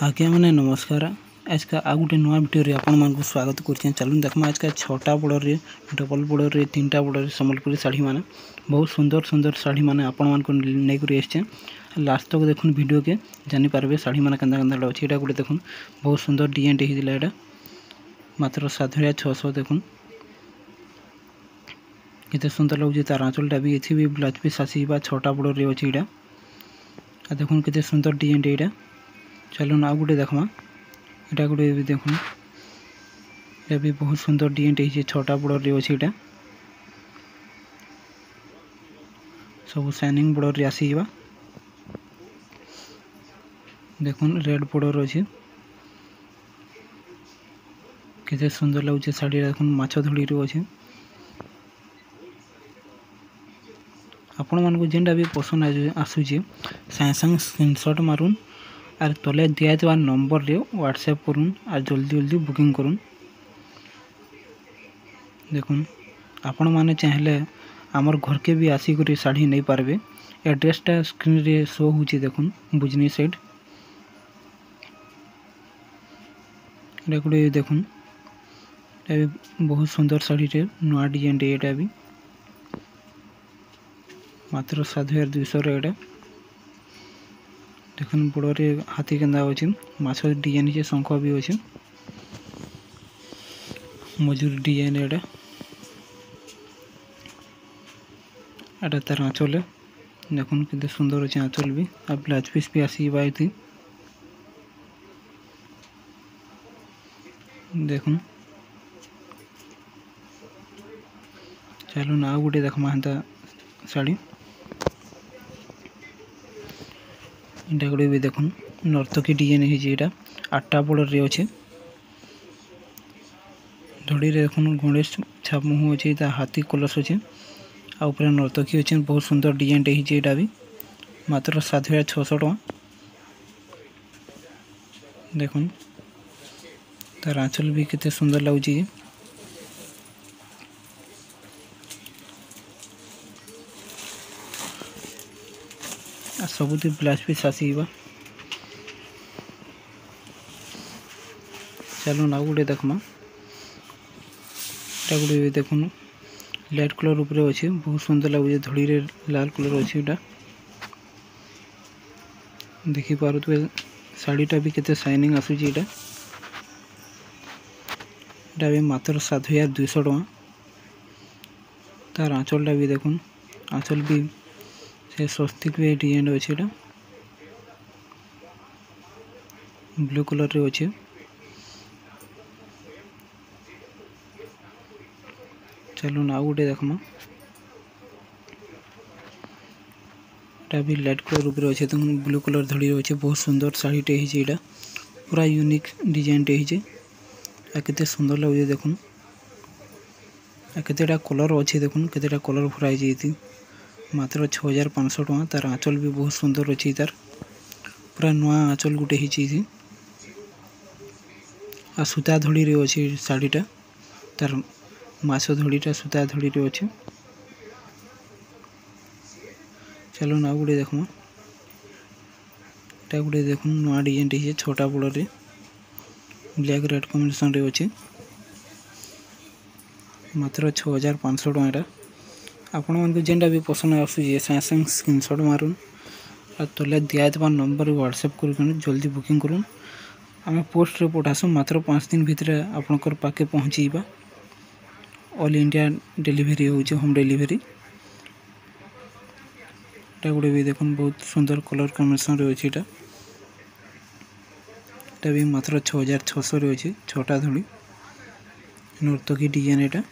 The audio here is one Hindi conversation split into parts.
आज्ञा मैंने नमस्कार। आज का आ गोटे नुआ भिडियो आपण मानक स्वागत कर चलूँ देखमा आज का 6टा बॉर्डर रे डबल बॉर्डर रे 3टा बॉर्डर रे संबलपुरी साड़ी माने बहुत सुंदर सुंदर साड़ी माने आपण मानक नै करी एसचे लास्ट तक देखुन वीडियो के जानि पारबे साड़ी माने कंदा कंदा अछि। एटा गोटे देखुन बहुत सुंदर डिजाइन टे हिदिला एटा मात्र 7600 देखुन केते सुंदर लगुचे तार आंचलटा भी एथि भी ब्लाउज पीस आसीबा 6टा बॉर्डर रे अछि। एटा आ देखुन केते सुंदर डिजाइन टे एटा चलो आ गोटे देखमा एटा गोटे भी देखुन ये भी बहुत सुंदर डिजाइन टे हिचे 6टा बॉर्डर रे अछि। एटा सब शाइनिंग बॉर्डर रे आसीबा देखुन रेड बॉर्डर अछि केते सुंदर लगुचे साड़ी देखुन माछ धुड़ी रे अछि। आपण मानको जेंडा भी पसंद आसुची साए संग स्क्रीनशॉट मारुन आर तले दिया जवा नंबर रे व्हाट्सएप करुन आर जल्दी जल्दी बुकिंग करुन। देखुन आपण माने चाहले हमर घर के भी आसी करी साड़ी नै पारबे एड्रेस टा स्क्रीन रे शो होची देखुन बुजनी साइड रेकुडे देखुन ए बहुत सुंदर साड़ी रे नवा डिजाइन रे एटा भी मात्र 7200 रे एटा देखुन बॉर्डर रे हाथी केंदा अछि माछ डिजाइन जे शंख भी अछि मजूर डिजाइन एटा एटा तार आंचल देखुन केते सुंदर अछि आंचल भी आ ब्लाउज पीस भी आसी बाइथि देखुन चलो ना गोटे देखमा हंता साड़ी एटा गोटे भी देखुन नर्तकी डिजाइन हिजे एटा 8टा बॉर्डर रे अछि धड़ी रे देखुन गणेश छाप मुह अछि ता हाथी कलश अछि आ ऊपर नर्तकी अछि बहुत सुंदर डिजाइन टे हिजे एटा भी मात्र 7600 टका देखुन तार आंचल भी केते सुंदर लागुची आ सबुति ब्लाउज पीस आसीबा चलो ना गोटे देखमा एटा गोटे भी देखुन लाइट कलर ऊपर अछि बहुत सुंदर लागुची धड़ी रे लाल कलर अछि एटा देखि पारुतबे साड़ीटा भी केते शाइनिंग आसुची एटा एटा भी मात्र 7200 टका तार आंचलटा भी देखुन आंचल भी से स्वस्तिक भी डिजाइन अछि एटा ब्लू कलर रे अछि चलो ना गोटे देखमा एटा भी लाइट कलर ऊपर अछि त ब्लू कलर धड़ी अछि बहुत सुंदर साड़ी टे हिजे एटा पूरा यूनिक डिजाइन टे हिजे आ केते सुंदर लागुचे देखुन आ केतेटा कलर अछि देखुन केतेटा कलर भरा हिजे मात्र 6500 टका तार आंचल भी बहुत सुंदर अछि तार पूरा नवा आंचल गुटे हिची आ सूता धड़ी रे अछि साड़ीटा तार माछ धड़ीटा सूता धड़ी रे अछि चलो ना गुटे देखमा एटा गुटे देखुन नवा डिजाइन टे 6टा बॉर्डर रे ब्लैक रेड कॉम्बिनेशन रे अछि मात्र 6500 टका एटा आपण मानको जेंडा भी पसंद आसुची संग स्क्रीनशॉट मारुन आ तले दिया जबा नंबर व्हाट्सएप करूँ जल्दी बुकिंग करूँ आम पोस्ट रे पठासु मात्र 5 दिन भितर आपनकर पाके पहुंचीबा ऑल इंडिया डिलीवरी होचे होम डिलीवरी एटा गुटे भी देखुन बहुत सुंदर कलर कॉम्बिनेशन रे अछि एटा एटा भी मात्र 6600 रे अछि 6टा धड़ी नर्तकी डिजाइन एटा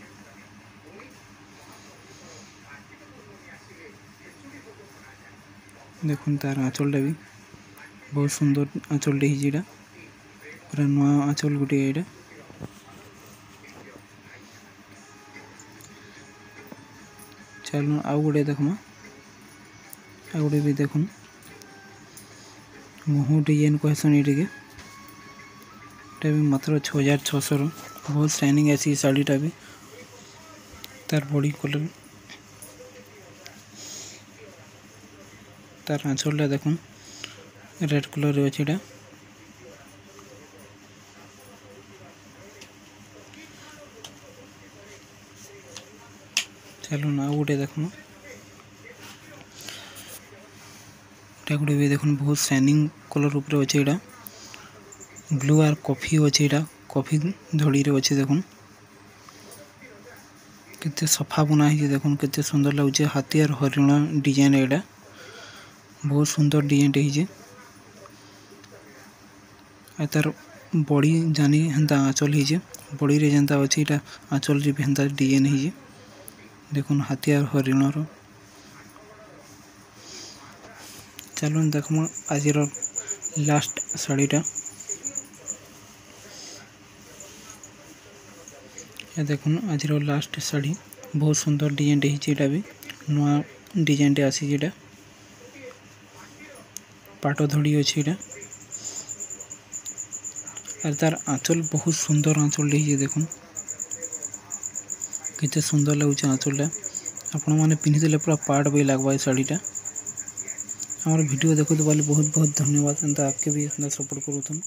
देखुन तार आंचलटा भी बहुत सुंदर आंचल टे हिजेटा पूरा नवा आंचल गुटे एटा चलो आ गोटे देखमा आ गोटे भी देखुन मुह डिजाइन कहसन एटा के एटा भी मात्र 6600 रो बहुत शाइनिंग आसी साड़ीटा भी तार बॉडी कलर तार आंचलटा देखुन रेड कलर रे अछि एटा चलो ना गोटे देखो गोटे भी देखो बहुत शाइनिंग कलर ऊपर अच्छे यहाँ ब्लू आर कॉफी अच्छे यहाँ कॉफी धड़ी रे अच्छे देखो केते सफा बना है देखो केते सुंदर लगुचे हाथी और हरिण डिजाइन एटा बहुत सुंदर डिजाइन है तार बड़ी जानी हेन्ता आंचल है बड़ी रे जेनता अच्छे यहाँ आंचल रे हेन्ता डिजाइन है देखो हाथी और हरिण चलो देखो आज लास्ट शाड़ीटा देखो आज लास्ट शाड़ी बहुत सुंदर डिजाइन है भी नुआ डिजाइन आसी पाट धड़ी अच्छी और तार आंचल बहुत सुंदर आंचल देखो कितने सुंदर लगुच आंचल आपण मैंने पिंधिले पूरा पाट भी लगवा शाड़ीटा हमारे वीडियो देखो तो बहुत बहुत धन्यवाद एंता आपके भी सपोर्ट करूँ।